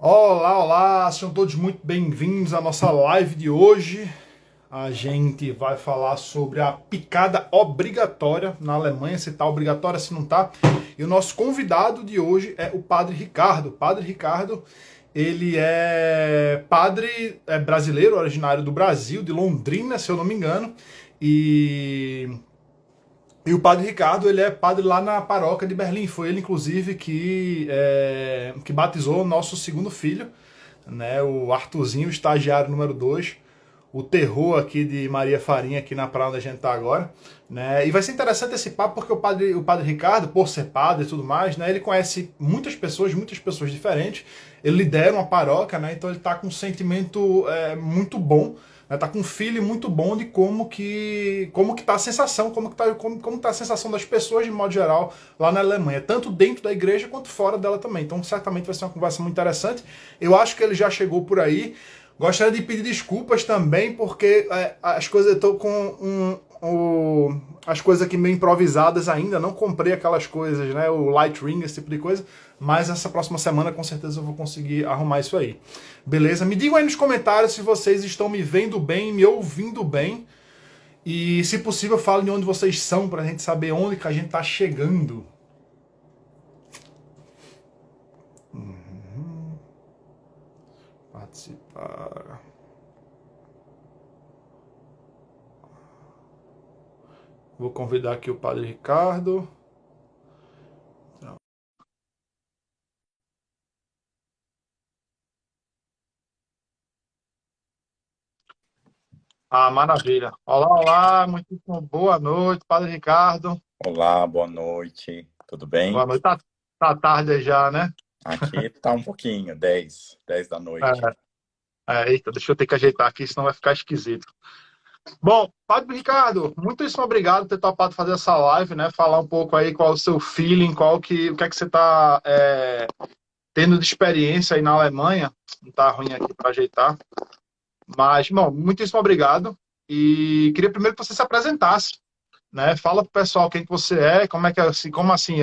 Olá, olá, sejam todos muito bem-vindos à nossa live de hoje. A gente vai falar sobre a picada obrigatória na Alemanha, se está obrigatória, se não está. E o nosso convidado de hoje é o Padre Ricardo. O Padre Ricardo, ele é padre brasileiro, originário do Brasil, de Londrina, se eu não me engano. E o Padre Ricardo, ele é padre lá na paróquia de Berlim. Foi ele, inclusive, que batizou o nosso segundo filho, né? O Arthurzinho, o estagiário número 2, o terror aqui de Maria Farinha, aqui na praia onde a gente tá agora, né? E vai ser interessante esse papo porque o padre Ricardo, por ser padre e tudo mais, né? Ele conhece muitas pessoas diferentes. Ele lidera uma paróquia, né? Então ele tá com um sentimento muito bom, né? Tá com um feeling muito bom de como que tá a sensação, como tá a sensação das pessoas de modo geral lá na Alemanha, tanto dentro da igreja quanto fora dela também. Então certamente vai ser uma conversa muito interessante. Eu acho que ele já chegou por aí. Gostaria de pedir desculpas também, porque as coisas, eu tô com as coisas aqui meio improvisadas ainda, não comprei aquelas coisas, né? O light ring, esse tipo de coisa, mas essa próxima semana com certeza eu vou conseguir arrumar isso aí. Beleza? Me digam aí nos comentários se vocês estão me vendo bem, me ouvindo bem. E se possível, falem de onde vocês são, pra gente saber onde que a gente tá chegando. Participar. Vou convidar aqui o Padre Ricardo. Ah, maravilha. Olá, olá, muitíssimo boa noite, Padre Ricardo. Olá, boa noite. Tudo Boa bem? noite. Tá tarde aí já, né? Aqui tá um pouquinho, dez da noite. Eita, deixa eu ter que ajeitar aqui, senão vai ficar esquisito. Bom, Padre Ricardo, muitíssimo obrigado por ter topado fazer essa live, né? Falar um pouco aí qual é o seu feeling, o que é que você está tendo de experiência aí na Alemanha. Não tá ruim aqui para ajeitar. Mas, bom, muitíssimo obrigado. E queria primeiro que você se apresentasse, né? Fala pro pessoal quem que você é, como assim,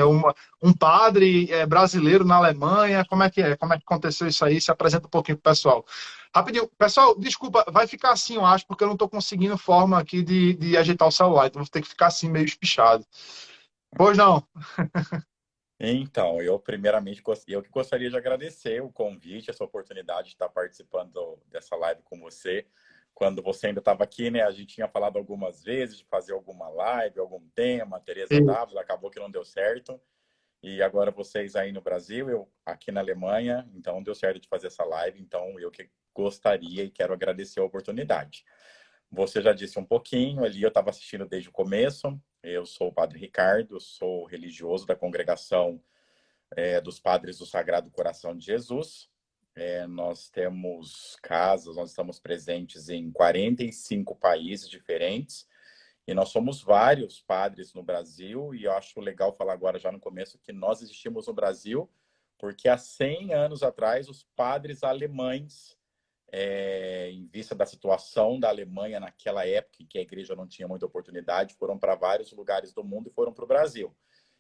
um padre brasileiro na Alemanha, como é que aconteceu isso aí? Se apresenta um pouquinho pro pessoal. Rapidinho, pessoal, desculpa, vai ficar assim, eu acho, porque eu não estou conseguindo forma aqui de ajeitar o celular, então vou ter que ficar assim meio espichado. Pois não. Então, eu primeiramente eu que gostaria de agradecer o convite, essa oportunidade de estar participando dessa live com você. Quando você ainda estava aqui, né? A gente tinha falado algumas vezes de fazer alguma live, algum tema, Teresa W, acabou que não deu certo. E agora vocês aí no Brasil, eu aqui na Alemanha, então deu certo de fazer essa live. Então, eu que gostaria e quero agradecer a oportunidade. Você já disse um pouquinho ali, eu estava assistindo desde o começo. Eu sou o Padre Ricardo, sou religioso da congregação dos Padres do Sagrado Coração de Jesus. Nós temos casas, nós estamos presentes em 45 países diferentes e nós somos vários padres no Brasil. E eu acho legal falar agora, já no começo, que nós existimos no Brasil porque há 100 anos atrás os padres alemães em vista da situação da Alemanha naquela época, em que a igreja não tinha muita oportunidade, foram para vários lugares do mundo e foram para o Brasil.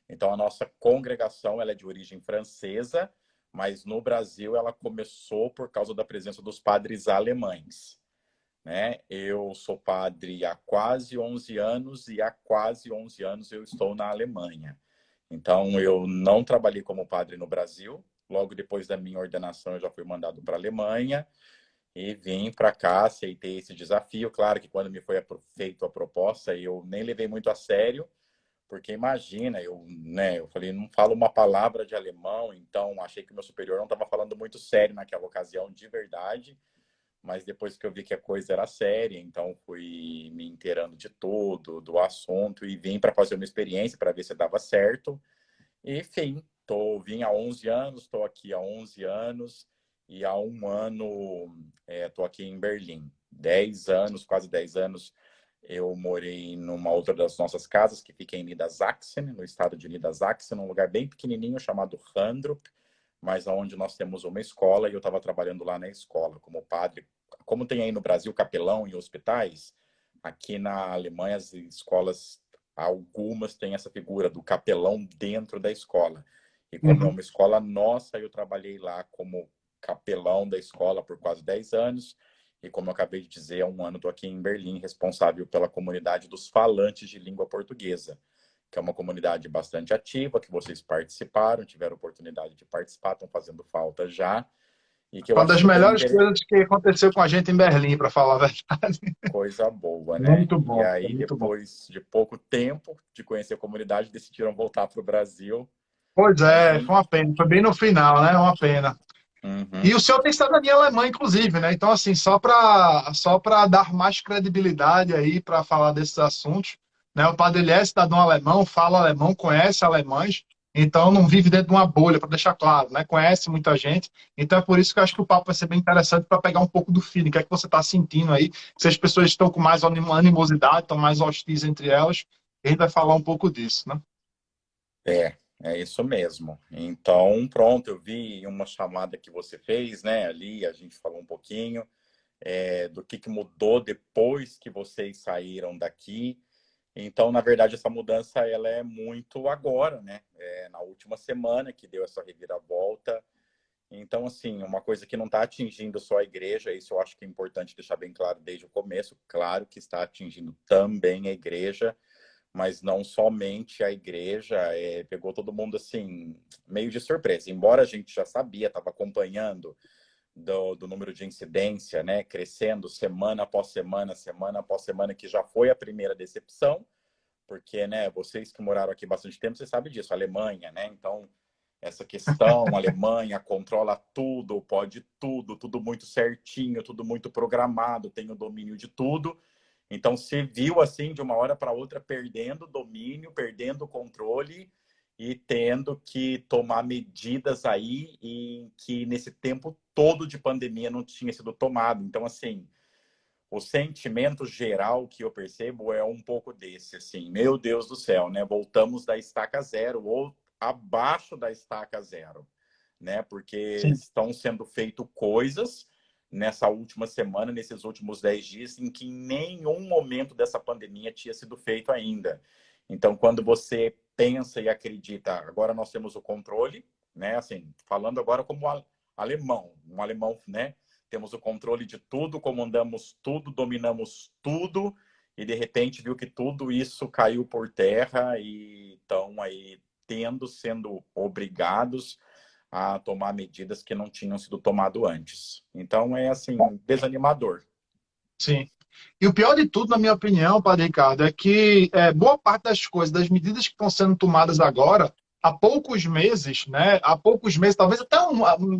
Então, a nossa congregação ela é de origem francesa, mas no Brasil ela começou por causa da presença dos padres alemães. Né? Eu sou padre há quase 11 anos e há quase 11 anos eu estou na Alemanha. Então, eu não trabalhei como padre no Brasil. Logo depois da minha ordenação, eu já fui mandado para a Alemanha. E vim para cá, aceitei esse desafio. Claro que quando me foi feita a proposta, eu nem levei muito a sério, porque imagina, eu falei, não falo uma palavra de alemão, então achei que o meu superior não estava falando muito sério naquela ocasião, de verdade. Mas depois que eu vi que a coisa era séria, então fui me inteirando de tudo, do assunto, e vim para fazer uma experiência para ver se dava certo. E, enfim, vim há 11 anos, estou aqui há 11 anos e há um ano estou aqui em Berlim. 10 anos, quase 10 anos, eu morei numa outra das nossas casas, que fica em Niedersachsen, no estado de Niedersachsen, um lugar bem pequenininho chamado Randrup, mas onde nós temos uma escola e eu estava trabalhando lá na escola como padre. Como tem aí no Brasil capelão em hospitais, aqui na Alemanha as escolas, algumas têm essa figura do capelão dentro da escola. E como é Uhum. uma escola nossa, eu trabalhei lá como capelão da escola por quase 10 anos. E como eu acabei de dizer, há um ano estou aqui em Berlim, responsável pela comunidade dos falantes de língua portuguesa, que é uma comunidade bastante ativa, que vocês participaram, tiveram oportunidade de participar, estão fazendo falta já. E que eu Uma acho das super melhores interessante. coisas que aconteceu com a gente em Berlim, para falar a verdade. Coisa boa, né? Muito E bom, aí, muito bom. depois de pouco tempo de conhecer a comunidade, decidiram voltar para o Brasil. Pois Mas, é, foi uma pena. Foi bem no final, né? Uma pena. uhum, E o senhor tem cidadania alemã, inclusive, né? Então, assim, só para dar mais credibilidade aí para falar desses assuntos, né? O padre ele é cidadão alemão, fala alemão, conhece alemães, então não vive dentro de uma bolha, para deixar claro, né? Conhece muita gente. Então é por isso que eu acho que o papo vai ser bem interessante para pegar um pouco do feeling, o que é que você está sentindo aí, se as pessoas estão com mais animosidade, estão mais hostis entre elas, a gente vai falar um pouco disso, né? é isso mesmo. Então, pronto, eu vi uma chamada que você fez, né? Ali a gente falou um pouquinho do que mudou depois que vocês saíram daqui. Então, na verdade, essa mudança ela é muito agora, né? Na última semana que deu essa reviravolta. Então, assim, uma coisa que não está atingindo só a igreja, isso eu acho que é importante deixar bem claro desde o começo. Claro que está atingindo também a igreja, mas não somente a igreja. Pegou todo mundo, assim, meio de surpresa. Embora a gente já sabia, estava acompanhando do número de incidência, né, crescendo semana após semana, semana após semana, que já foi a primeira decepção, porque, né, vocês que moraram aqui bastante tempo, vocês sabem disso, a Alemanha, né, então, essa questão, a Alemanha controla tudo, pode tudo, tudo muito certinho, tudo muito programado, tem o domínio de tudo, então se viu, assim, de uma hora para outra, perdendo o domínio, perdendo o controle, e tendo que tomar medidas aí em que nesse tempo todo de pandemia não tinha sido tomado. Então, assim, o sentimento geral que eu percebo é um pouco desse, assim, meu Deus do céu, né? Voltamos da estaca zero ou abaixo da estaca zero, né? Porque Sim. estão sendo feitas coisas nessa última semana, nesses últimos 10 dias, em que em nenhum momento dessa pandemia tinha sido feito ainda. Então, quando você pensa e acredita, agora nós temos o controle, né? Assim, falando agora como alemão, um alemão, né? Temos o controle de tudo, comandamos tudo, dominamos tudo, e de repente viu que tudo isso caiu por terra e estão aí sendo obrigados a tomar medidas que não tinham sido tomadas antes. Então é assim, desanimador. Sim. E o pior de tudo, na minha opinião, Padre Ricardo, é que boa parte das coisas, das medidas que estão sendo tomadas agora, há poucos meses, né? Há poucos meses, talvez até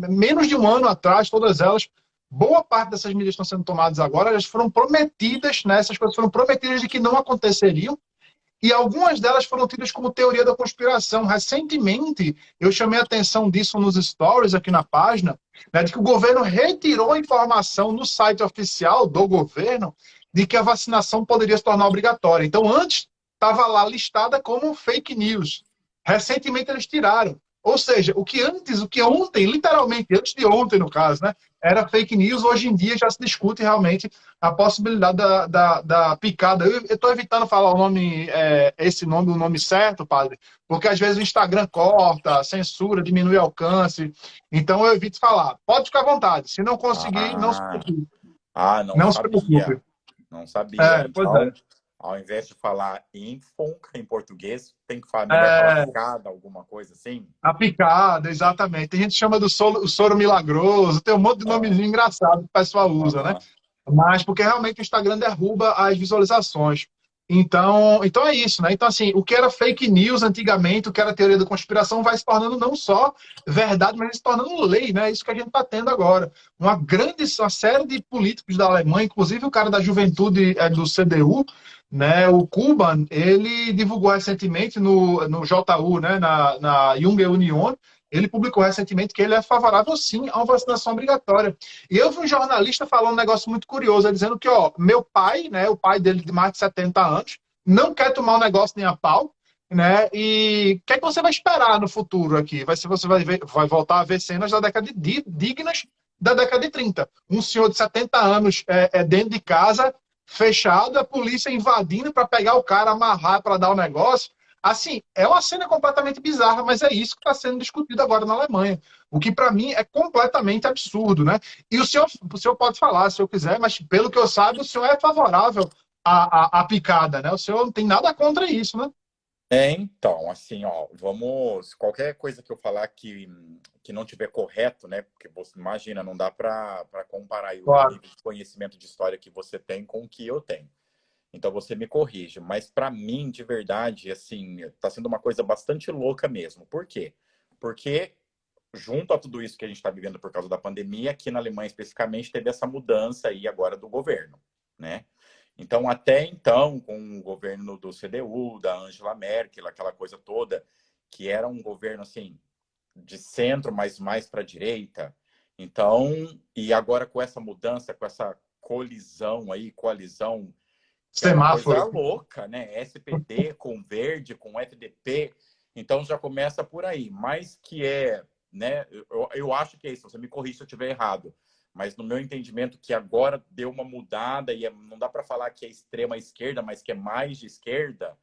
menos de um ano atrás, todas elas, boa parte dessas medidas que estão sendo tomadas agora, elas foram prometidas, né? Essas coisas foram prometidas de que não aconteceriam, e algumas delas foram tidas como teoria da conspiração. Recentemente, eu chamei a atenção disso nos stories aqui na página, né, de que o governo retirou a informação no site oficial do governo de que a vacinação poderia se tornar obrigatória. Então, antes, estava lá listada como fake news. Recentemente, eles tiraram. Ou seja, o que ontem, literalmente, antes de ontem, no caso, né, era fake news, hoje em dia já se discute realmente a possibilidade da picada. Eu estou evitando falar esse nome, o nome certo, padre, porque às vezes o Instagram corta, censura, diminui o alcance. Então eu evito falar. Pode ficar à vontade. Se não conseguir, não se Ah, preocupe. não Não se preocupe. sabia. Não sabia. Pois é. Então, ao invés de falar Impfung em português, tem que falar, melhor falar É, picada, alguma coisa assim? a picada, exatamente. Tem gente que chama do soro milagroso, tem um monte de Ah, nomezinho engraçado que o pessoal usa, né? aham. Mas porque realmente o Instagram derruba as visualizações. Então é isso, né? Então, assim, o que era fake news antigamente, o que era teoria da conspiração, vai se tornando não só verdade, mas se tornando lei, né? Isso que a gente está tendo agora. Uma série de políticos da Alemanha, inclusive o cara da juventude do CDU, né? O Kuban, ele divulgou recentemente no JU, né? Na Junge Union, ele publicou recentemente que ele é favorável, sim, a uma vacinação obrigatória. E eu vi um jornalista falando um negócio muito curioso, ele dizendo que, ó, meu pai, né, o pai dele de mais de 70 anos, não quer tomar um negócio nem a pau, né, e o que é que você vai esperar no futuro aqui? Você vai voltar a ver cenas da década dignas da década de 30. Um senhor de 70 anos dentro de casa, fechado, a polícia invadindo para pegar o cara, amarrar para dar o negócio. Assim, é uma cena completamente bizarra, mas é isso que está sendo discutido agora na Alemanha. O que para mim é completamente absurdo, né? E o senhor pode falar se eu quiser, mas pelo que eu saiba, o senhor é favorável à picada, né? O senhor não tem nada contra isso, né? Então, assim, ó, vamos. Qualquer coisa que eu falar que não tiver correto, né? Porque você imagina, não dá para comparar aí o Claro. nível de conhecimento de história que você tem com o que eu tenho. Então você me corrige. Mas para mim, de verdade, assim, está sendo uma coisa bastante louca mesmo. Por quê? Porque junto a tudo isso que a gente está vivendo por causa da pandemia, aqui na Alemanha especificamente teve essa mudança aí agora do governo, né? Então, até então, com o governo do CDU, da Angela Merkel, aquela coisa toda, que era um governo assim de centro, mas mais para a direita. Então, e agora com essa mudança, com essa coalizão, que é uma coisa Semáforo. louca, né? SPD com verde, com FDP. Então já começa por aí. Mas que é, né? Eu acho que é isso. Você me corrige se eu estiver errado. Mas no meu entendimento, que agora deu uma mudada e não dá para falar que é extrema esquerda, mas que é mais de esquerda.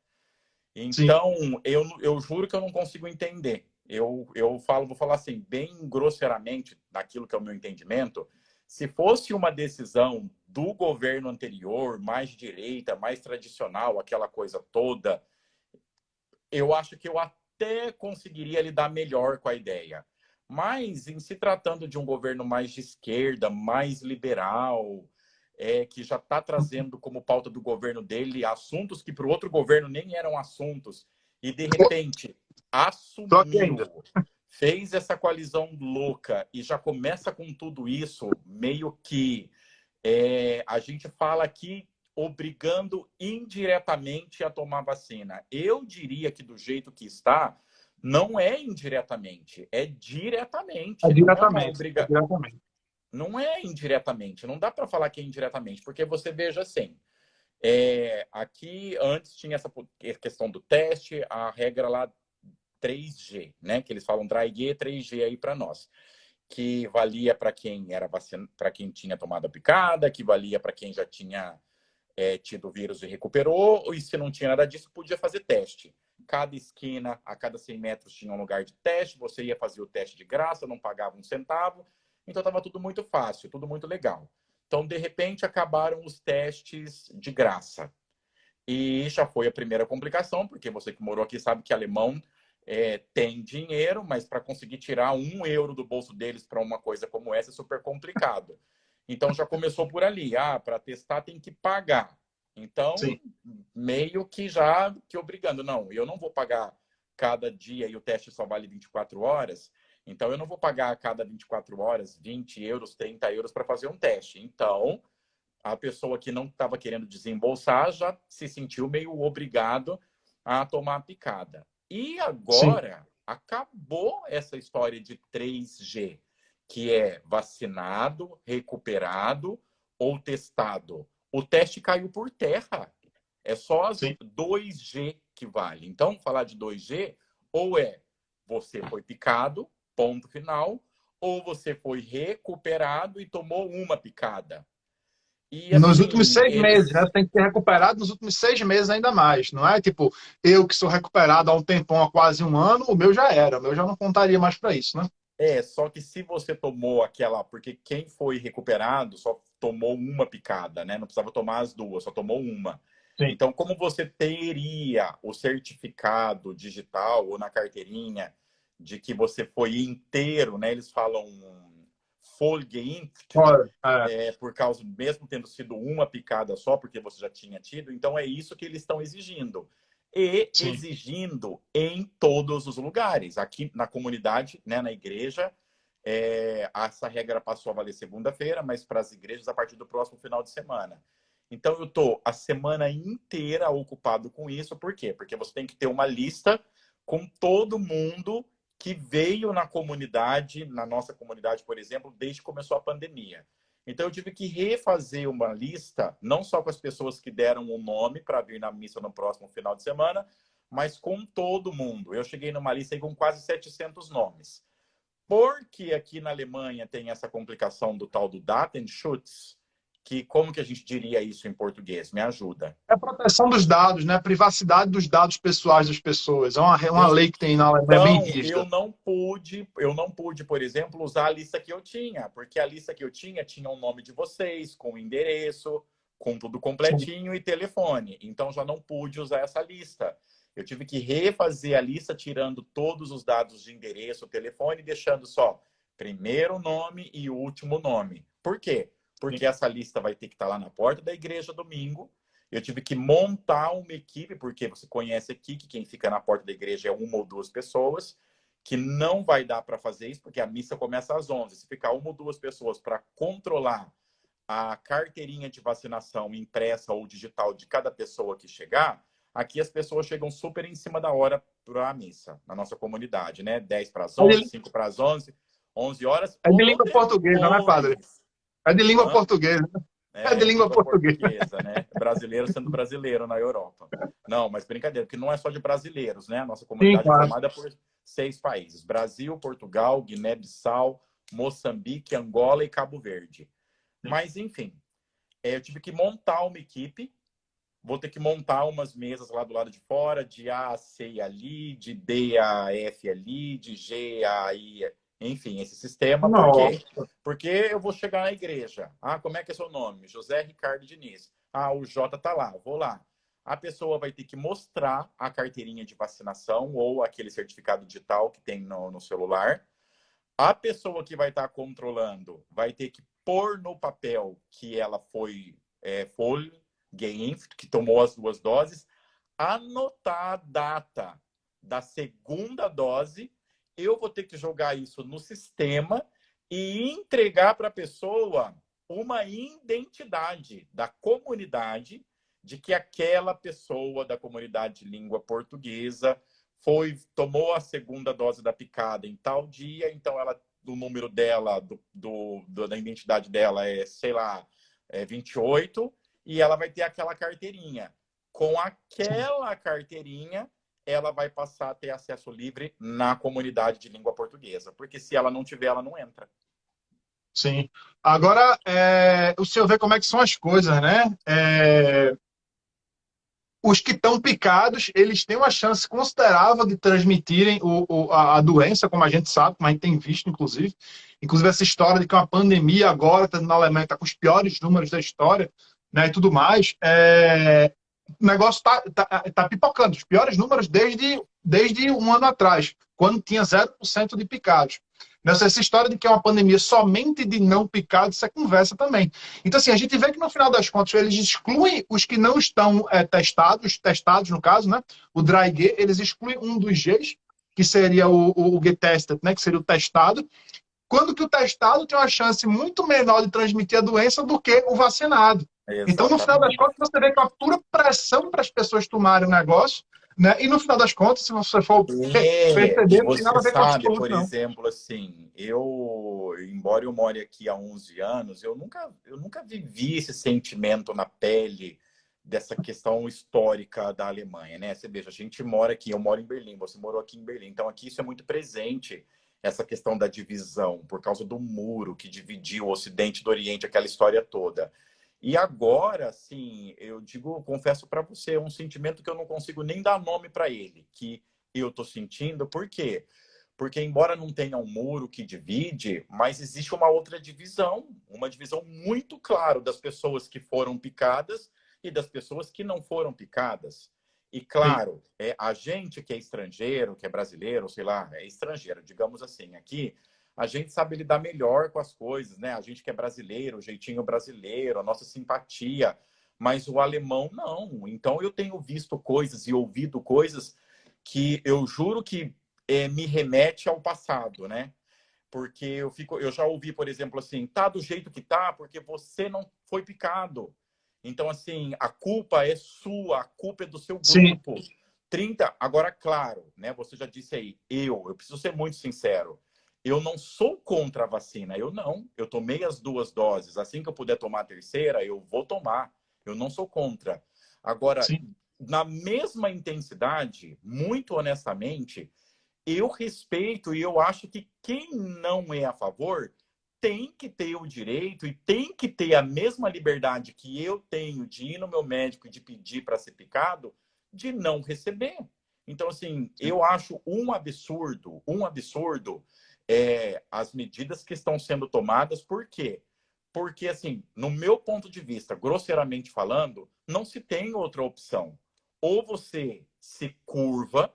Sim. Então, eu juro que eu não consigo entender. Vou falar assim, bem grosseiramente, naquilo que é o meu entendimento. Se fosse uma decisão do governo anterior, mais de direita, mais tradicional, aquela coisa toda, eu acho que eu até conseguiria lidar melhor com a ideia. Mas, em se tratando de um governo mais de esquerda, mais liberal, que já está trazendo como pauta do governo dele assuntos que para o outro governo nem eram assuntos, e de repente Tô aqui ainda. assumiu, fez essa coalizão louca e já começa com tudo isso, meio que a gente fala aqui obrigando indiretamente a tomar vacina. Eu diria que do jeito que está, não é indiretamente, é É diretamente, não é uma diretamente. É obrigação. diretamente. Não é indiretamente, não dá para falar que é indiretamente, porque você veja assim, aqui antes tinha essa questão do teste, a regra lá 3G, né? Que eles falam dry 3G aí para nós, que valia para quem era vacina, para quem tinha tomado a picada, que valia para quem já tinha tido o vírus e recuperou, e se não tinha nada disso, podia fazer teste. Cada esquina, a cada 100 metros, tinha um lugar de teste, você ia fazer o teste de graça, não pagava um centavo, então estava tudo muito fácil, tudo muito legal. Então, de repente, acabaram os testes de graça. E já foi a primeira complicação, porque você que morou aqui sabe que alemão tem dinheiro, mas para conseguir tirar 1 euro do bolso deles para uma coisa como essa é super complicado. Então já começou por ali. Para testar tem que pagar. Então, Sim. meio que já que obrigando. Não, eu não vou pagar cada dia e o teste só vale 24 horas. Então, eu não vou pagar a cada 24 horas 20 euros, 30 euros para fazer um teste. Então, a pessoa que não estava querendo desembolsar já se sentiu meio obrigado a tomar a picada. E Sim. agora acabou essa história de 3G, que é vacinado, recuperado ou testado. O teste caiu por terra. É só as Sim. 2G que vale. Então, falar de 2G, ou você foi picado, ponto final, ou você foi recuperado e tomou uma picada. E Nos últimos assim, 6 meses, né? eles. Você tem que ter recuperado nos últimos 6 meses ainda mais, não é? Tipo, eu que sou recuperado há um tempão, há quase um ano, o meu já era, o meu já não contaria mais para isso, né? Só que se você tomou aquela. Porque quem foi recuperado só tomou uma picada, né? Não precisava tomar as duas, só tomou uma. Sim. Então, como você teria o certificado digital ou na carteirinha de que você foi inteiro, né? Eles falam Vollgeimpft, Olha, por causa, mesmo tendo sido uma picada só, porque você já tinha tido, então é isso que eles estão exigindo. E sim. exigindo em todos os lugares. Aqui na comunidade, né, na igreja, essa regra passou a valer segunda-feira, mas para as igrejas a partir do próximo final de semana. Então eu estou a semana inteira ocupado com isso. Por quê? Porque você tem que ter uma lista com todo mundo que veio na comunidade, na nossa comunidade, por exemplo, desde que começou a pandemia. Então eu tive que refazer uma lista, não só com as pessoas que deram o nome para vir na missa no próximo final de semana, mas com todo mundo. Eu cheguei numa lista aí com quase 700 nomes. Porque aqui na Alemanha tem essa complicação do tal do Datenschutz, como que a gente diria isso em português? Me ajuda. É a proteção dos dados, né? A privacidade dos dados pessoais das pessoas. É uma lei que tem na Alemanha bem Então, rígida. eu não pude, por exemplo, usar a lista que eu tinha, porque a lista que eu tinha o nome de vocês, com o endereço, com tudo Sim. completinho e telefone. Então, já não pude usar essa lista. Eu tive que refazer a lista, tirando todos os dados de endereço, telefone, deixando só primeiro nome e último nome. Por quê? Porque essa lista vai ter que estar lá na porta da igreja domingo. Eu tive que montar uma equipe, porque você conhece aqui que quem fica na porta da igreja é uma ou duas pessoas, que não vai dar para fazer isso, porque a missa começa às 11. Se ficar uma ou duas pessoas para controlar a carteirinha de vacinação impressa ou digital de cada pessoa que chegar, aqui as pessoas chegam super em cima da hora para a missa, na nossa comunidade, né? 10 para as É 11, de, 5 para as 11, 11 horas é de ou língua portuguesa, né, padre? depois. É de língua Hã? portuguesa. É de É, língua língua portuguesa. portuguesa, né? Brasileiro sendo brasileiro na Europa. Não, mas brincadeira, porque não é só de brasileiros, né? A nossa Sim, comunidade é claro. formada por 6 países: Brasil, Portugal, Guiné-Bissau, Moçambique, Angola e Cabo Verde. Mas, enfim, eu tive que montar uma equipe, vou ter que montar umas mesas lá do lado de fora, de A a C ali, de D a F ali, de G a I, enfim, esse sistema. Por quê? Nossa. Porque eu vou chegar na igreja. Ah, como é que é seu nome? José Ricardo Diniz. Ah, o J tá lá, vou lá. A pessoa vai ter que mostrar a carteirinha de vacinação ou aquele certificado digital que tem no celular. A pessoa que vai estar controlando vai ter que pôr no papel que ela foi geimpft, que tomou as 2 doses, anotar a data da segunda dose, eu vou ter que jogar isso no sistema e entregar para a pessoa uma identidade da comunidade de que aquela pessoa da comunidade de língua portuguesa tomou a segunda dose da picada em tal dia, então o número dela, da identidade dela é, sei lá, 28, e ela vai ter aquela carteirinha. Com aquela carteirinha, ela vai passar a ter acesso livre na comunidade de língua portuguesa, porque se ela não tiver, ela não entra. Sim. Agora, o senhor vê como é que são as coisas, né? Os que estão picados, eles têm uma chance considerável de transmitirem a doença, como a gente sabe, como a gente tem visto, inclusive. Inclusive, essa história de que uma pandemia agora, tá na Alemanha, está com os piores números da história, né, e tudo mais. O negócio tá pipocando. Os piores números desde um ano atrás, quando tinha 0% de picados. Essa história de que é uma pandemia somente de não picados, isso é conversa também. Então, assim, a gente vê que no final das contas eles excluem os que não estão testados no caso, né? O dry G, eles excluem um dos Gs, que seria o getested, né? Que seria o testado, quando que o testado tem uma chance muito menor de transmitir a doença do que o vacinado. Então, no final das Exatamente. contas, você vê que é uma pura pressão para as pessoas tomarem o negócio, né? E no final das contas, se você for E perceber, não tem nada você a ver com a sabe, saúde, por não. exemplo, assim, embora eu more aqui há 11 anos, eu nunca vivi esse sentimento na pele dessa questão histórica da Alemanha, né? Você veja, a gente mora aqui, eu moro em Berlim, você morou aqui em Berlim, então aqui isso é muito presente, essa questão da divisão, por causa do muro que dividiu o Ocidente do Oriente, aquela história toda. E agora, assim, eu digo, confesso para você, é um sentimento que eu não consigo nem dar nome para ele, que eu estou sentindo. Por quê? Porque, embora não tenha um muro que divide, mas existe uma divisão muito clara das pessoas que foram picadas e das pessoas que não foram picadas. E, Sim, claro, a gente que é estrangeiro, que é brasileiro, sei lá, é estrangeiro, digamos assim, aqui, a gente sabe lidar melhor com as coisas, né? A gente que é brasileiro, o jeitinho brasileiro, a nossa simpatia, mas o alemão não. Então, eu tenho visto coisas e ouvido coisas que eu juro que me remete ao passado, né? Porque eu já ouvi, por exemplo, assim, tá do jeito que tá, porque você não foi picado. Então, assim, a culpa é sua, a culpa é do seu sim, grupo. 30, agora, claro, né? Você já disse aí, eu preciso ser muito sincero. Eu não sou contra a vacina, eu não. Eu tomei as 2 doses. Assim que eu puder tomar a terceira, eu vou tomar. Eu não sou contra. Agora, sim. na mesma intensidade, muito honestamente, eu respeito e eu acho que quem não é a favor tem que ter o direito e tem que ter a mesma liberdade que eu tenho de ir no meu médico e de pedir para ser picado, de não receber. Então, assim, eu acho um absurdo as medidas que estão sendo tomadas. Por quê? Porque, assim, no meu ponto de vista, grosseiramente falando, não se tem outra opção. Ou você se curva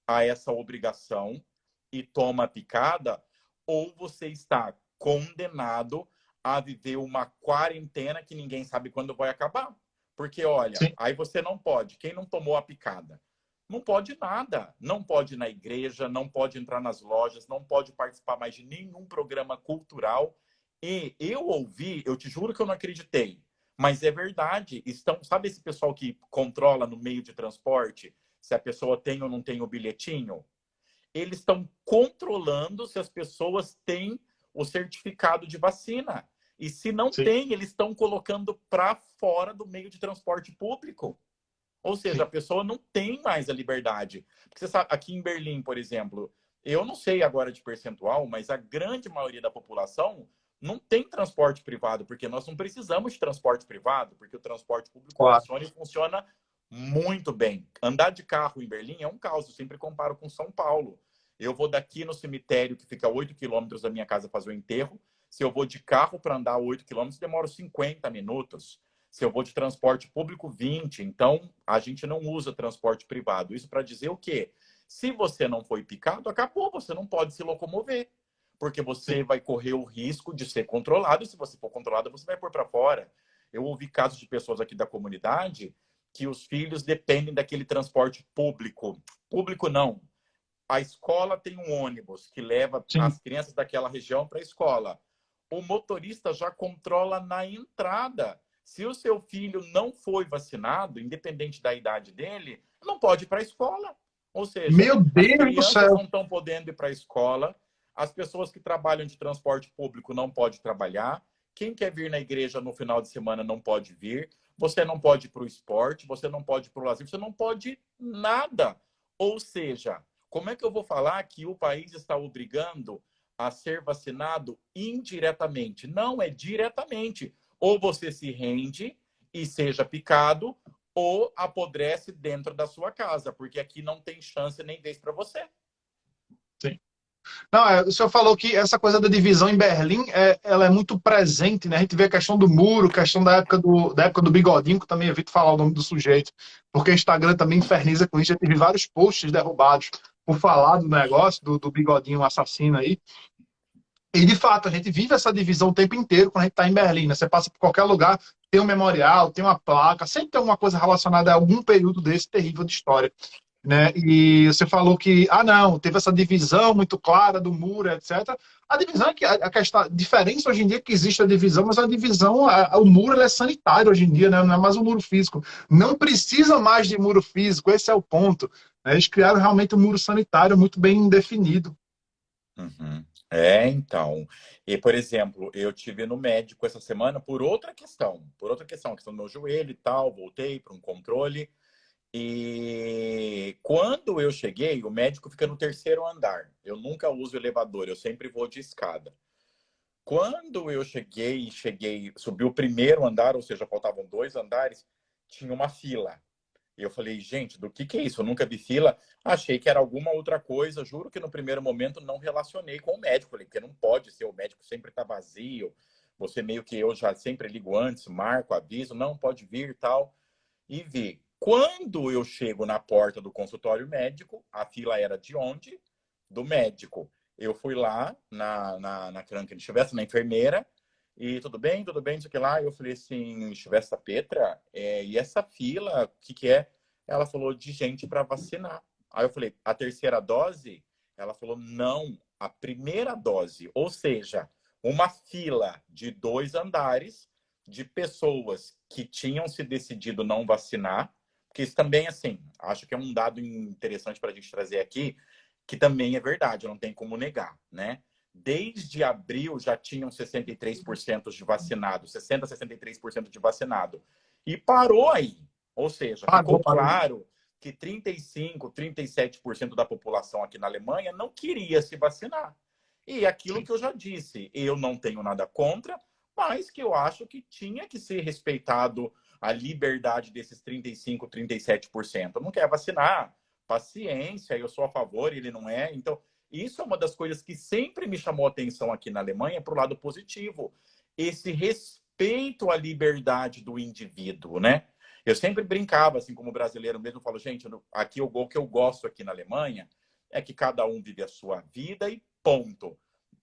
a essa obrigação e toma a picada, ou você está condenado a viver uma quarentena que ninguém sabe quando vai acabar. Porque, olha, Sim. aí você não pode. Quem não tomou a picada? Não pode nada. Não pode ir na igreja, não pode entrar nas lojas, não pode participar mais de nenhum programa cultural. E eu ouvi, eu te juro que eu não acreditei, mas é verdade. Sabe esse pessoal que controla no meio de transporte se a pessoa tem ou não tem o bilhetinho? Eles estão controlando se as pessoas têm o certificado de vacina. E se não Sim. tem, eles estão colocando para fora do meio de transporte público. Ou seja, a Sim. pessoa não tem mais a liberdade. Porque você sabe, aqui em Berlim, por exemplo, eu não sei agora de percentual, mas a grande maioria da população não tem transporte privado, porque nós não precisamos de transporte privado, porque o transporte público Claro. funciona e funciona muito bem. Andar de carro em Berlim é um caos, eu sempre comparo com São Paulo. Eu vou daqui no cemitério, que fica a 8 quilômetros da minha casa, fazer o enterro. Se eu vou de carro para andar 8 quilômetros, demora 50 minutos. Se eu vou de transporte público, 20. Então, a gente não usa transporte privado. Isso para dizer o quê? Se você não foi picado, acabou, você não pode se locomover. Porque você Sim. vai correr o risco de ser controlado, e se você for controlado, você vai pôr para fora. Eu ouvi casos de pessoas aqui da comunidade que os filhos dependem daquele transporte público. Público não. A escola tem um ônibus que leva Sim. as crianças daquela região para a escola. O motorista já controla na entrada. Se o seu filho não foi vacinado, independente da idade dele, não pode ir para a escola. Ou seja, Meu as Deus do crianças céu. não estão podendo ir para a escola, as pessoas que trabalham de transporte público não podem trabalhar, quem quer vir na igreja no final de semana não pode vir, você não pode ir para o esporte, você não pode ir para o lazer, você não pode nada. Ou seja, como é que eu vou falar que o país está obrigando a ser vacinado indiretamente? Não, é diretamente. Ou você se rende e seja picado, ou apodrece dentro da sua casa, porque aqui não tem chance nem vez para você. Sim. Não, o senhor falou que essa coisa da divisão em Berlim, ela é muito presente, né? A gente vê a questão do muro, a questão da época do Bigodinho, que eu também evito falar o nome do sujeito, porque o Instagram também inferniza com isso. Já teve vários posts derrubados por falar do negócio, do Bigodinho assassino aí. E, de fato, a gente vive essa divisão o tempo inteiro quando a gente está em Berlim, né? Você passa por qualquer lugar, tem um memorial, tem uma placa, sempre tem alguma coisa relacionada a algum período desse terrível de história, né? E você falou que, não, teve essa divisão muito clara do muro, etc. A divisão é que a questão, a diferença hoje em dia é que existe a divisão, mas a divisão, o muro ele é sanitário hoje em dia, né? Não é mais um muro físico. Não precisa mais de muro físico, esse é o ponto, né? Eles criaram realmente um muro sanitário muito bem definido. Uhum. Então. E, por exemplo, eu tive no médico essa semana a questão do meu joelho e tal, voltei para um controle. E quando eu cheguei, o médico fica no terceiro andar. Eu nunca uso elevador, eu sempre vou de escada. Quando eu subi o primeiro andar, ou seja, faltavam 2 andares, tinha uma fila. E eu falei, gente, do que é isso? Eu nunca vi fila. Achei que era alguma outra coisa. Juro que no primeiro momento não relacionei com o médico. Falei, porque não pode ser, o médico sempre está vazio. Você meio que eu já sempre ligo antes, marco, aviso, não pode vir e tal. E vi. Quando eu chego na porta do consultório médico, a fila era de onde? Do médico. Eu fui lá na Krankenschwester, na enfermeira, e tudo bem, não sei o que lá. Eu falei assim, Schwester Petra, e essa fila, o que é? Ela falou de gente para vacinar. Aí eu falei, a terceira dose? Ela falou, não, a primeira dose. Ou seja, uma fila de 2 andares de pessoas que tinham se decidido não vacinar, porque isso também, assim, acho que é um dado interessante para a gente trazer aqui, que também é verdade, não tem como negar, né? Desde abril já tinham 63% de vacinado, 60, 63% de vacinado. E parou aí. Ou seja, ficou Pagou, pagou. claro que 35, 37% da população aqui na Alemanha não queria se vacinar. E aquilo que eu já disse, eu não tenho nada contra, mas que eu acho que tinha que ser respeitado a liberdade desses 35, 37%. Não quer vacinar? Paciência, eu sou a favor, ele não é. Então, isso é uma das coisas que sempre me chamou a atenção aqui na Alemanha para o lado positivo. Esse respeito à liberdade do indivíduo, né? Eu sempre brincava, assim como brasileiro mesmo, eu falo, gente, aqui o que eu gosto aqui na Alemanha é que cada um vive a sua vida e ponto.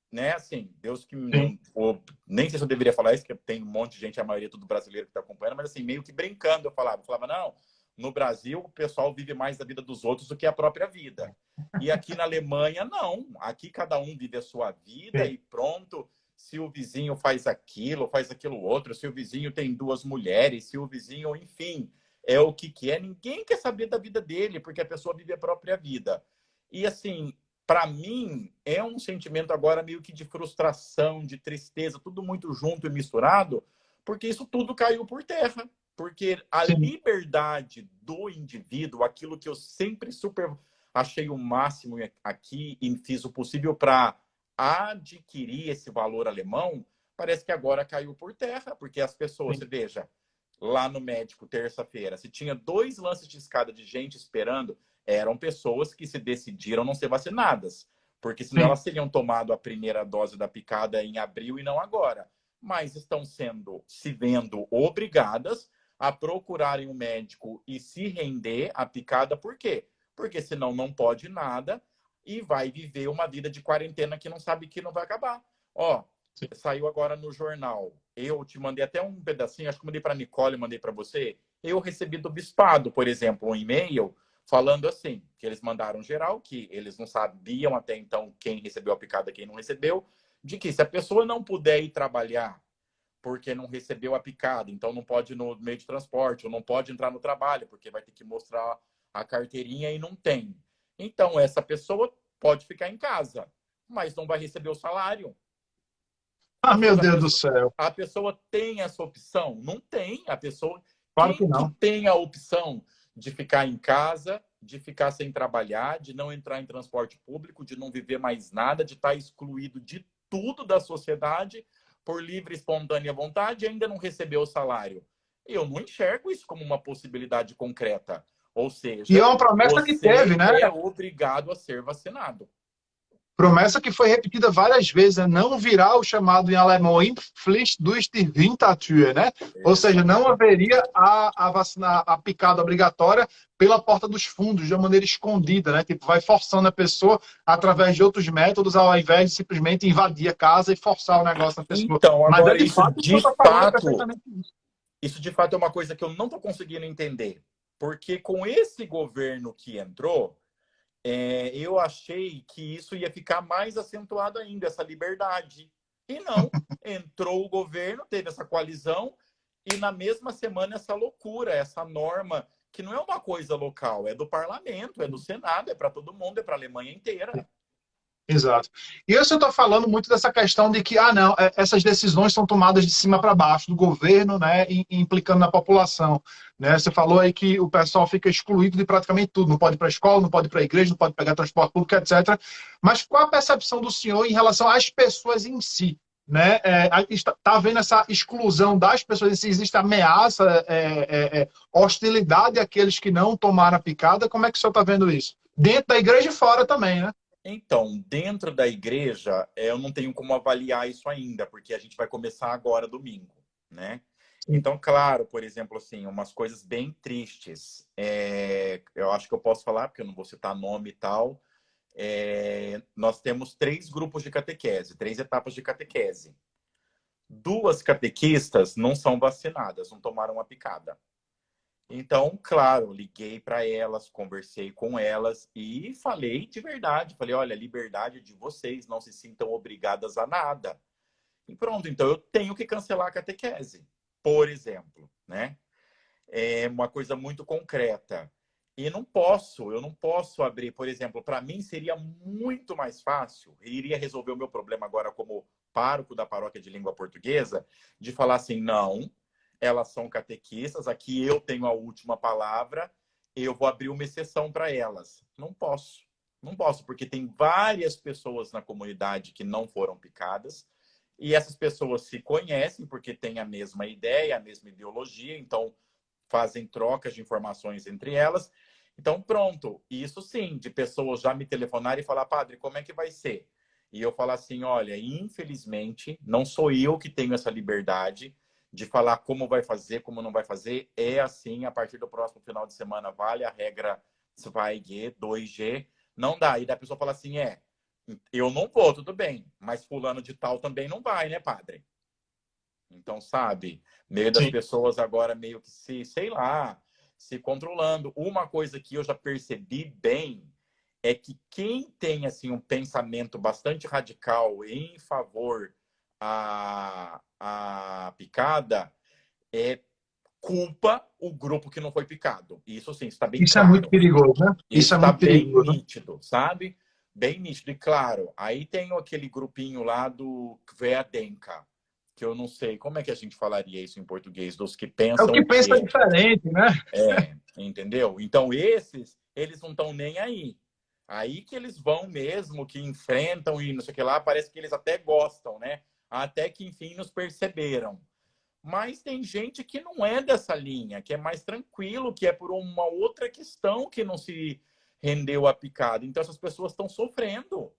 Né? Assim, Deus que Sim. nem sei se eu deveria falar isso, porque tem um monte de gente, a maioria tudo brasileiro que está acompanhando, mas assim, meio que brincando eu falava, não, no Brasil o pessoal vive mais a vida dos outros do que a própria vida. E aqui na Alemanha, não. Aqui cada um vive a sua vida Sim. e pronto. Se o vizinho faz aquilo outro, se o vizinho tem duas mulheres, se o vizinho, enfim, é o que quer. Ninguém quer saber da vida dele, porque a pessoa vive a própria vida. E assim, para mim, é um sentimento agora meio que de frustração, de tristeza, tudo muito junto e misturado, porque isso tudo caiu por terra. Porque a Sim. liberdade do indivíduo, aquilo que eu sempre super achei o máximo aqui e fiz o possível para adquirir esse valor alemão, parece que agora caiu por terra, porque as pessoas, você Sim. veja, lá no médico, terça-feira, se tinha 2 lances de escada de gente esperando, eram pessoas que se decidiram não ser vacinadas, porque senão Sim. elas teriam tomado a primeira dose da picada em abril e não agora. Mas estão se vendo obrigadas a procurarem um médico e se render à picada, por quê? Porque senão não pode nada e vai viver uma vida de quarentena que não sabe que não vai acabar. Ó, Sim. saiu agora no jornal. Eu te mandei até um pedacinho, acho que mandei para Nicole, mandei para você. Eu recebi do Bispado, por exemplo, um e-mail falando assim, que eles mandaram geral, que eles não sabiam até então quem recebeu a picada e quem não recebeu, de que se a pessoa não puder ir trabalhar porque não recebeu a picada, então não pode ir no meio de transporte, ou não pode entrar no trabalho, porque vai ter que mostrar a carteirinha e não tem. Então, essa pessoa pode ficar em casa, mas não vai receber o salário. Ah, Ou meu seja, Deus do céu. a pessoa tem essa opção? Não tem. A pessoa, Claro que quem que não. tem a opção de ficar em casa, de ficar sem trabalhar, de não entrar em transporte público, de não viver mais nada, de estar excluído de tudo da sociedade por livre e espontânea vontade e ainda não receber o salário? Eu não enxergo isso como uma possibilidade concreta. Ou E é seja, uma promessa que teve, você né? é obrigado a ser vacinado. Promessa que foi repetida várias vezes, né? Não virá o chamado em alemão Impfpflicht durch die Hintertür, né? Ou seja, não Exatamente. haveria a vacina, a picada obrigatória pela porta dos fundos, de uma maneira escondida, né? Tipo, vai forçando a pessoa através de outros métodos, ao invés de simplesmente invadir a casa e forçar o negócio na pessoa. Então, Mas é agora de isso fato o que você de está falando, é fato perfeitamente isso. Isso, de fato, é uma coisa que eu não estou conseguindo entender. Porque com esse governo que entrou, eu achei que isso ia ficar mais acentuado ainda, essa liberdade. E não. Entrou o governo, teve essa coalizão, e na mesma semana essa loucura, essa norma, que não é uma coisa local, é do parlamento, é do Senado, é para todo mundo, é para a Alemanha inteira. Exato. E eu estou falando muito dessa questão de que, não, essas decisões são tomadas de cima para baixo, do governo, né, e implicando na população. Né? Você falou aí que o pessoal fica excluído de praticamente tudo, não pode ir para a escola, não pode ir para a igreja, não pode pegar transporte público, etc. Mas qual a percepção do senhor em relação às pessoas em si? Né? Está havendo essa exclusão das pessoas em si, existe ameaça, hostilidade àqueles que não tomaram a picada, como é que o senhor está vendo isso? Dentro da igreja e fora também, né? Então, dentro da igreja, eu não tenho como avaliar isso ainda, porque a gente vai começar agora domingo, né? Então, claro, por exemplo, assim, umas coisas bem tristes. Eu acho que eu posso falar, porque eu não vou citar nome e tal. Nós temos 3 grupos de catequese, 3 etapas de catequese. 2 catequistas não são vacinadas, não tomaram a picada. Então, claro, liguei para elas, conversei com elas e falei de verdade. Falei, olha, liberdade de vocês, não se sintam obrigadas a nada. E pronto, então eu tenho que cancelar a catequese, por exemplo, né? É uma coisa muito concreta. E eu não posso abrir, por exemplo, para mim seria muito mais fácil, iria resolver o meu problema agora como pároco da paróquia de língua portuguesa, de falar assim, não, elas são catequistas, aqui eu tenho a última palavra, eu vou abrir uma exceção para elas. Não posso. Não posso, porque tem várias pessoas na comunidade que não foram picadas, e essas pessoas se conhecem porque têm a mesma ideia, a mesma ideologia, então fazem trocas de informações entre elas. Então, pronto. Isso sim, de pessoas já me telefonarem e falar, padre, como é que vai ser? E eu falar assim, olha, infelizmente, não sou eu que tenho essa liberdade de falar como vai fazer, como não vai fazer. É assim, a partir do próximo final de semana, vale a regra 2G, 2G. Não dá. E da pessoa fala assim, eu não vou, tudo bem, mas fulano de tal também não vai, né, padre? Então, sabe, meio das Sim. pessoas agora meio que sei lá, se controlando. Uma coisa que eu já percebi bem é que quem tem assim um pensamento bastante radical em favor a picada é culpa o grupo que não foi picado. Isso sim, está bem Isso é muito claro. perigoso, né? Isso Isso é está muito bem perigoso. nítido, sabe? Bem nítido. E claro, aí tem aquele grupinho lá do Kveadenka, que eu não sei como é que a gente falaria isso em português, dos que É o pensam que o pensa quê? diferente, né? Entendeu? Então esses, eles não estão nem aí. Aí que eles vão mesmo, que enfrentam e não sei o que lá, parece que eles até gostam, né? Até que enfim nos perceberam. Mas tem gente que não é dessa linha, que é mais tranquilo, que é por uma outra questão que não se rendeu a picada. Então essas pessoas estão sofrendo.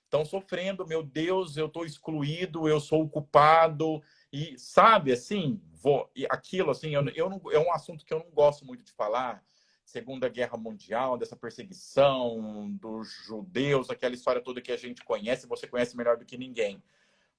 Estão sofrendo, meu Deus, eu estou excluído, eu sou o culpado. E sabe, assim, aquilo assim, eu não, é um assunto que eu não gosto muito de falar. Segunda Guerra Mundial, dessa perseguição dos judeus, aquela história toda que a gente conhece, você conhece melhor do que ninguém.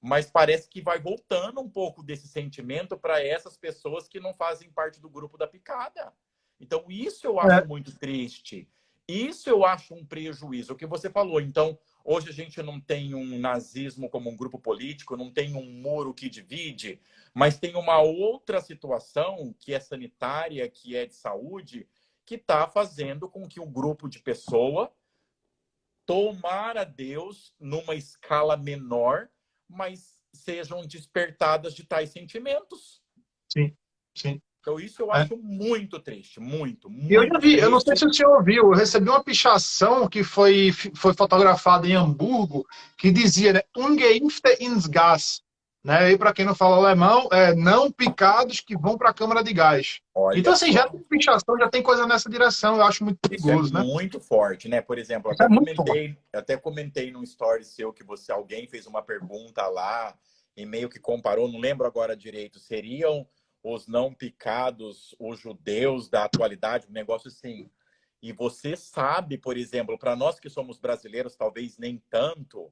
Mas parece que vai voltando um pouco desse sentimento para essas pessoas que não fazem parte do grupo da picada. Então, isso eu acho É, muito triste. Isso eu acho um prejuízo. O que você falou. Então, hoje a gente não tem um nazismo como um grupo político, não tem um muro que divide, mas tem uma outra situação que é sanitária, que é de saúde, que está fazendo com que o grupo de pessoa tomara Deus numa escala menor, mas sejam despertadas de tais sentimentos. sim, sim. Então, isso eu É. acho muito triste, E eu já muito vi, eu não sei se triste. o senhor ouviu, eu recebi uma pichação que foi fotografada em Hamburgo, que dizia, né, Ungeimpfte ins Gas. Né? E para quem não fala alemão, é não picados que vão para a câmara de gás. Então, Olha assim, já só, tem pichação, já tem coisa nessa direção, eu acho muito isso é perigoso, né? muito forte, né? Por exemplo, Isso é muito forte. até comentei num story seu que alguém fez uma pergunta lá e meio que comparou, não lembro agora direito, seriam os não picados os judeus da atualidade, um negócio assim. E você sabe, por exemplo, para nós que somos brasileiros, talvez nem tanto,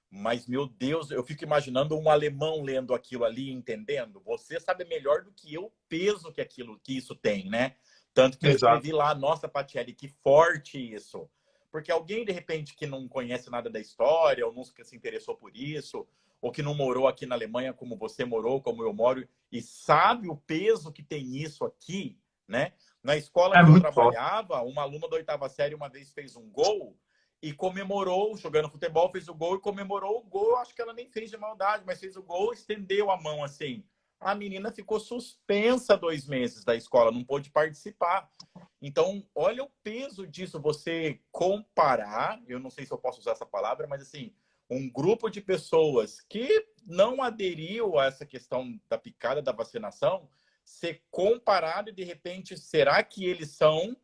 mas meu Deus, eu fico imaginando um alemão lendo aquilo ali, entendendo. Você sabe melhor do que eu o peso que isso tem, né? Tanto que eu Exato. escrevi lá, nossa, Patielli, que forte isso. Porque alguém, de repente, que não conhece nada da história, ou nunca se interessou por isso, ou que não morou aqui na Alemanha como você morou, como eu moro, e sabe o peso que tem isso aqui, né? Na escola É que eu muito forte. trabalhava, uma aluna da oitava série uma vez fez um gol e comemorou, jogando futebol, fez o gol e comemorou o gol. Acho que ela nem fez de maldade, mas fez o gol, estendeu a mão assim. A menina ficou suspensa 2 meses da escola, não pôde participar. Então, olha o peso disso, você comparar, eu não sei se eu posso usar essa palavra, mas assim, um grupo de pessoas que não aderiu a essa questão da picada da vacinação, ser comparado e de repente, será que eles são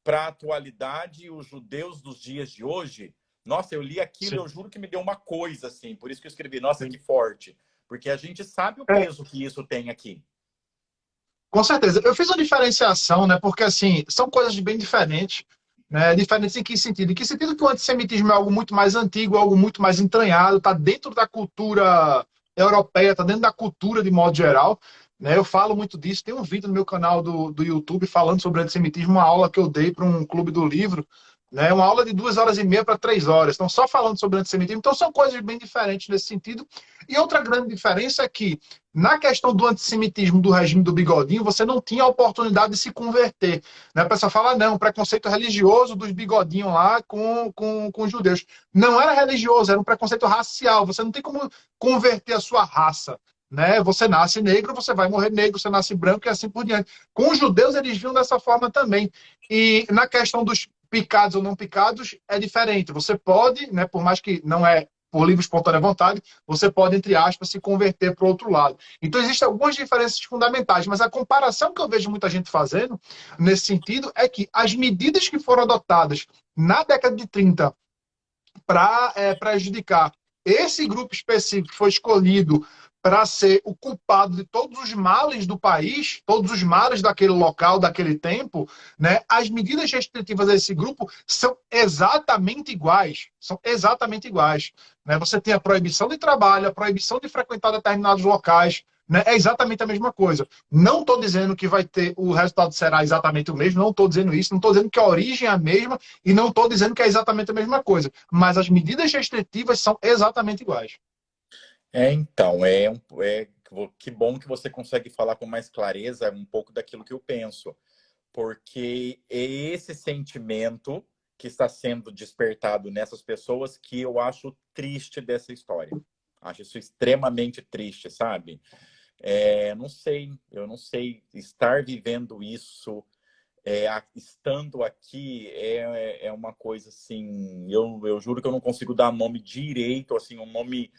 para a atualidade os judeus dos dias de hoje? Nossa, eu li aquilo, Sim, eu juro que me deu uma coisa assim, por isso que eu escrevi, nossa, que sim. forte, porque a gente sabe o É, peso que isso tem aqui. com certeza. Eu fiz uma diferenciação, né? Porque, assim, são coisas bem diferentes. Né? Diferentes em que sentido? Em que sentido que o antissemitismo é algo muito mais antigo, algo muito mais entranhado, está dentro da cultura europeia, está dentro da cultura de modo geral. Né? Eu falo muito disso. Tem um vídeo no meu canal do YouTube falando sobre antissemitismo, uma aula que eu dei para um clube do livro. Né? Uma aula de 2 horas e meia para 3 horas. Então, só falando sobre antissemitismo. Então, são coisas bem diferentes nesse sentido. E outra grande diferença é que na questão do antissemitismo do regime do Bigodinho, você não tinha a oportunidade de se converter. Né? A pessoa fala, não, preconceito religioso dos bigodinhos lá com os judeus. Não era religioso, era um preconceito racial. Você não tem como converter a sua raça. Né? Você nasce negro, você vai morrer negro, você nasce branco e assim por diante. Com os judeus, eles viam dessa forma também. E na questão dos picados ou não picados é diferente. Você pode, né, por mais que não é por livre e espontânea vontade, você pode, entre aspas, se converter para o outro lado. Então, existem algumas diferenças fundamentais, mas a comparação que eu vejo muita gente fazendo nesse sentido é que as medidas que foram adotadas na década de 30 para prejudicar esse grupo específico que foi escolhido para ser o culpado de todos os males do país, todos os males daquele local, daquele tempo, né? As medidas restritivas a esse grupo são exatamente iguais. São exatamente iguais. Né? Você tem a proibição de trabalho, a proibição de frequentar determinados locais, né? É exatamente a mesma coisa. Não estou dizendo que vai ter, o resultado será exatamente o mesmo, não estou dizendo isso, não estou dizendo que a origem é a mesma e não estou dizendo que é exatamente a mesma coisa. Mas as medidas restritivas são exatamente iguais. Então, que bom que você consegue falar com mais clareza um pouco daquilo que eu penso, porque é esse sentimento que está sendo despertado nessas pessoas que eu acho triste dessa história. Acho isso extremamente triste, sabe? Eu não sei estar vivendo isso, estando aqui, é uma coisa assim, eu juro que eu não consigo dar nome direito, assim, um nome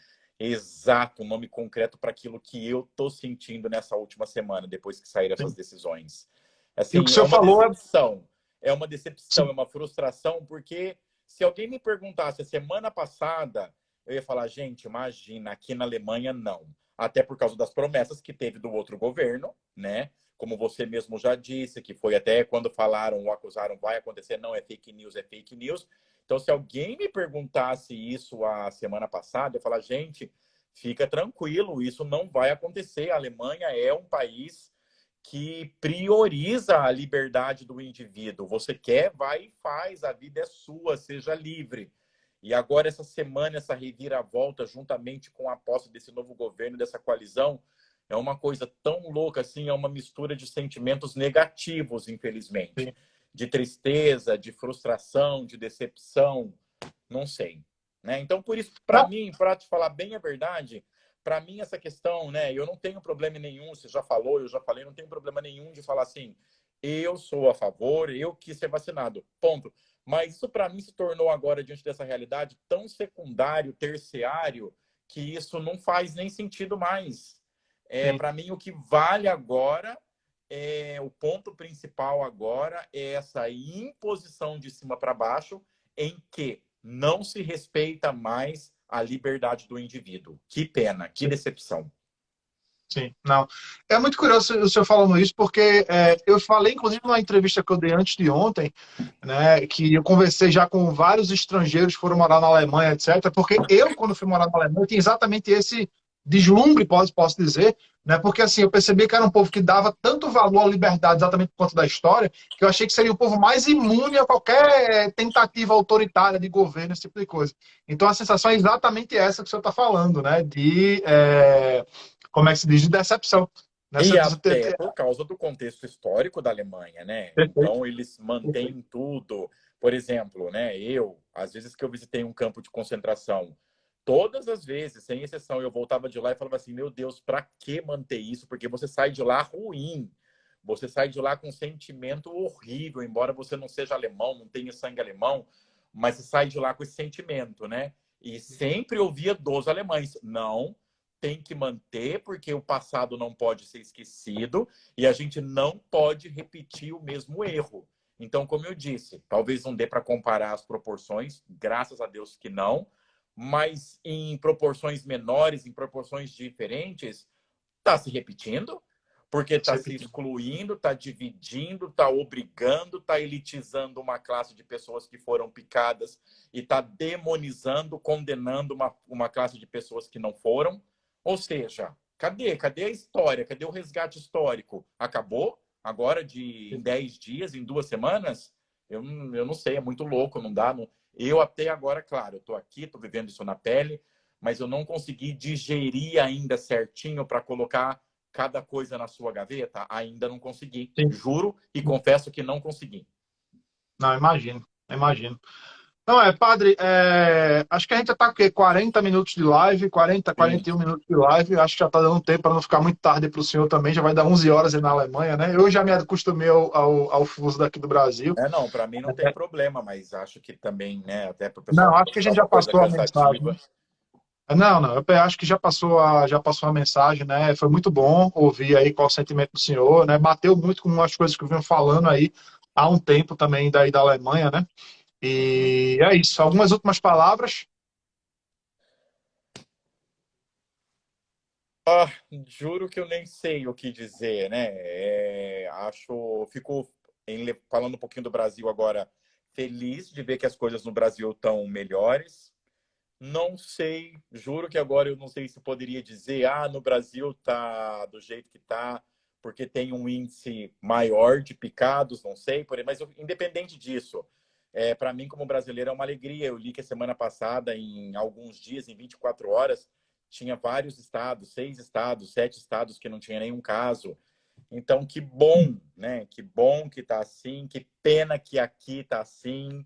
exato, um nome concreto para aquilo que eu tô sentindo nessa última semana, depois que saíram essas Sim. decisões. E o que o Assim, senhor falou é. uma decepção, é uma frustração, porque se alguém me perguntasse a semana passada, eu ia falar, gente, imagina, aqui na Alemanha não. Até por causa das promessas que teve do outro governo, né? Como você mesmo já disse, que foi até quando falaram ou acusaram, vai acontecer, não é fake news, é fake news. Então, se alguém me perguntasse isso a semana passada, eu ia falar, gente, fica tranquilo, isso não vai acontecer. A Alemanha é um país que prioriza a liberdade do indivíduo. Você quer, vai e faz, a vida é sua, seja livre. E agora, essa semana, essa reviravolta, juntamente com a posse desse novo governo, dessa coalizão, é uma coisa tão louca assim, é uma mistura de sentimentos negativos, infelizmente. Sim. De tristeza, de frustração, de decepção, não sei. Né? Então, por isso, para Não, mim, para te falar bem a verdade, para mim essa questão, né, eu não tenho problema nenhum, você já falou, eu já falei, não tenho problema nenhum de falar assim, eu sou a favor, eu quis ser vacinado, ponto. Mas isso para mim se tornou agora, diante dessa realidade, tão secundário, terciário, que isso não faz nem sentido mais. sim. Para mim, o que vale agora, o ponto principal agora é essa imposição de cima para baixo, em que não se respeita mais a liberdade do indivíduo. Que pena, que decepção. Sim, não. É muito curioso o senhor falando isso, porque eu falei, inclusive, numa entrevista que eu dei antes de ontem, né, que eu conversei já com vários estrangeiros que foram morar na Alemanha, etc. Porque eu, quando fui morar na Alemanha, eu tinha exatamente esse deslumbre, posso dizer, né, porque assim, eu percebi que era um povo que dava tanto valor à liberdade, exatamente por conta da história, que eu achei que seria o povo mais imune a qualquer tentativa autoritária de governo, esse tipo de coisa. Então a sensação é exatamente essa que o senhor está falando, né, como é que se diz, de decepção. E Nessa, até por causa do contexto histórico da Alemanha, né? perfeito, Então, eles perfeito. mantêm tudo. Por exemplo, né? Às vezes que eu visitei um campo de concentração, todas as vezes, sem exceção, eu voltava de lá e falava assim: meu Deus, para que manter isso? Porque você sai de lá ruim. Você sai de lá com um sentimento horrível, embora você não seja alemão, não tenha sangue alemão, mas você sai de lá com esse sentimento, né? E sempre ouvia dos alemães: não, tem que manter, porque o passado não pode ser esquecido e a gente não pode repetir o mesmo erro. Então, como eu disse, talvez não dê para comparar as proporções, graças a Deus que não, mas em proporções menores, em proporções diferentes, está se repetindo, porque está se excluindo, está dividindo, está obrigando, está elitizando uma classe de pessoas que foram picadas e está demonizando, condenando uma classe de pessoas que não foram. Ou seja, cadê a história? Cadê o resgate histórico? Acabou? Agora em 10 dias, em 2 semanas? Eu não sei, é muito louco, não dá. Não... Eu até agora, claro, eu estou aqui, estou vivendo isso na pele, mas eu não consegui digerir ainda certinho para colocar cada coisa na sua gaveta. Ainda não consegui. Sim. Juro e confesso que não consegui. Não, imagino, imagino. Não, padre, acho que a gente já tá com o quê? 40 minutos de live, 40, Sim. 41 minutos de live. Acho que já tá dando tempo para não ficar muito tarde para o senhor também. Já vai dar 11 horas aí na Alemanha, né? Eu já me acostumei ao fuso daqui do Brasil. Não, para mim não tem problema, mas acho que também, né, até para o pessoal Não, não acho que a achar gente já uma coisa passou a mensagem. cansativa. Não, não, eu acho que já passou a mensagem, né? Foi muito bom ouvir aí qual o sentimento do senhor, né? Bateu muito com as coisas que eu venho falando aí há um tempo também daí da Alemanha, né? Uhum. E é isso. Algumas últimas palavras. Ah, juro que eu nem sei o que dizer, né? Fico falando um pouquinho do Brasil agora, feliz de ver que as coisas no Brasil estão melhores. Não sei, juro que agora eu não sei se poderia dizer, no Brasil tá do jeito que tá, porque tem um índice maior de picados, não sei, mas independente disso, para mim como brasileiro é uma alegria. Eu li que a semana passada, em alguns dias, em 24 horas, tinha vários estados, 6 estados, 7 estados que não tinha nenhum caso. Então, que bom, né? Que bom que tá assim, que pena que aqui tá assim.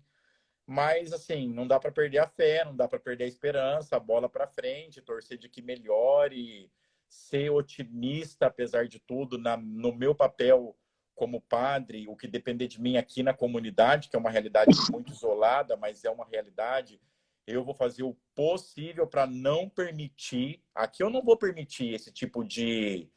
Mas, assim, não dá para perder a fé, não dá para perder a esperança, a bola para frente, torcer de que melhore, ser otimista, apesar de tudo, no meu papel como padre, o que depender de mim aqui na comunidade, que é uma realidade muito isolada, mas é uma realidade, eu vou fazer o possível para não permitir, aqui eu não vou permitir esse tipo de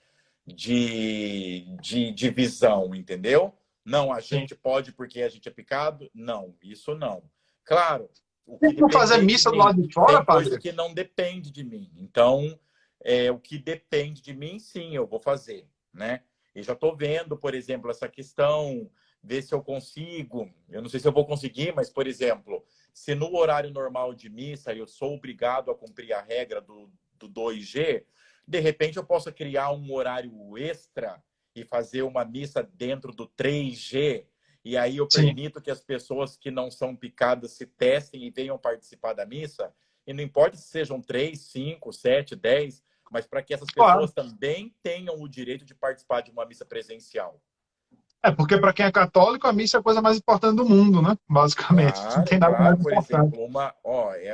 divisão, entendeu? Não, a Sim. gente pode porque a gente é picado? Não, isso não. Claro, o que Tem como fazer depender de missa do lado mim, de fora, tem coisa padre? que não depende de mim. Então, o que depende de mim, sim, eu vou fazer, né? E já estou vendo, por exemplo, essa questão, ver se eu consigo. Eu não sei se eu vou conseguir, mas, por exemplo, se no horário normal de missa eu sou obrigado a cumprir a regra do 2G, de repente eu possa criar um horário extra e fazer uma missa dentro do 3G, e aí eu Sim. permito que as pessoas que não são picadas se testem e venham participar da missa, e não importa se sejam 3, 5, 7, 10, mas para que essas Claro. pessoas também tenham o direito de participar de uma missa presencial. Porque para quem é católico, a missa é a coisa mais importante do mundo, né? Basicamente. Não Claro, tem nada mais claro. Por importante. exemplo,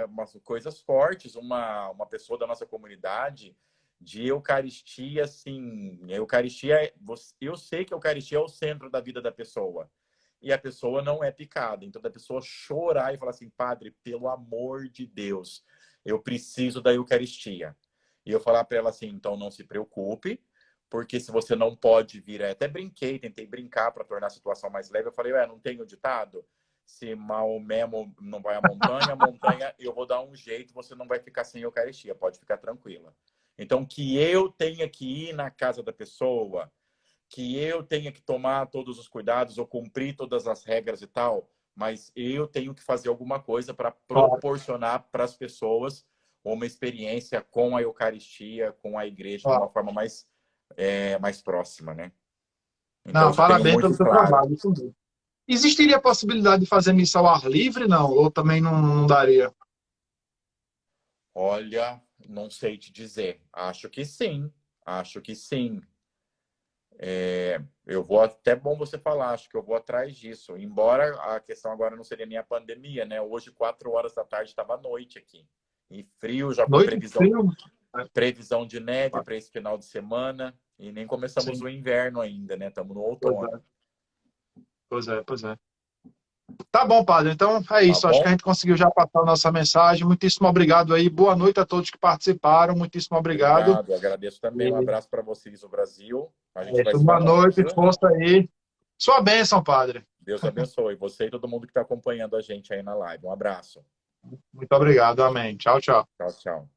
umas coisas fortes, uma pessoa da nossa comunidade de Eucaristia, assim, Eucaristia, eu sei que a Eucaristia é o centro da vida da pessoa. E a pessoa não é picada. Então, da pessoa chorar e falar assim, padre, pelo amor de Deus, eu preciso da Eucaristia. E eu falar para ela assim, então não se preocupe, porque se você não pode vir, até brinquei, tentei brincar para tornar a situação mais leve. Eu falei, não tem o ditado? Se Maomé não vai à montanha, a montanha eu vou dar um jeito, você não vai ficar sem Eucaristia, pode ficar tranquila. Então, que eu tenha que ir na casa da pessoa, que eu tenha que tomar todos os cuidados ou cumprir todas as regras e tal, mas eu tenho que fazer alguma coisa para Claro. proporcionar para as pessoas uma experiência com a Eucaristia, com a igreja, de uma Claro. forma mais próxima, né? Então, Não, isso eu tenho parabéns muito pelo seu claro. trabalho. Isso mesmo. Existiria a possibilidade de fazer missa ao ar livre, não? Ou também não daria? Olha, não sei te dizer. Acho que sim. Acho que sim. Eu vou, até bom você falar, acho que eu vou atrás disso. Embora a questão agora não seria nem a pandemia, né? Hoje, 4 horas da tarde, estava noite aqui. E frio, já foi Noite previsão, frio? previsão de neve para esse final de semana. E nem começamos Sim, o inverno ainda, né? Estamos no pois outono. é, pois é, pois é. Tá bom, padre. Então é Tá isso. Acho que a bom? gente conseguiu já passar a nossa mensagem. Muitíssimo obrigado aí. Boa noite a todos que participaram. Muitíssimo obrigado. Obrigado. Agradeço também. Um E abraço para vocês do Brasil. A é gente vai isso. se Boa falando, noite, viu? força aí. Sua bênção, padre. Deus abençoe você e todo mundo que está acompanhando a gente aí na live. Um abraço. Muito obrigado. Amém. Tchau, tchau. Tchau, tchau.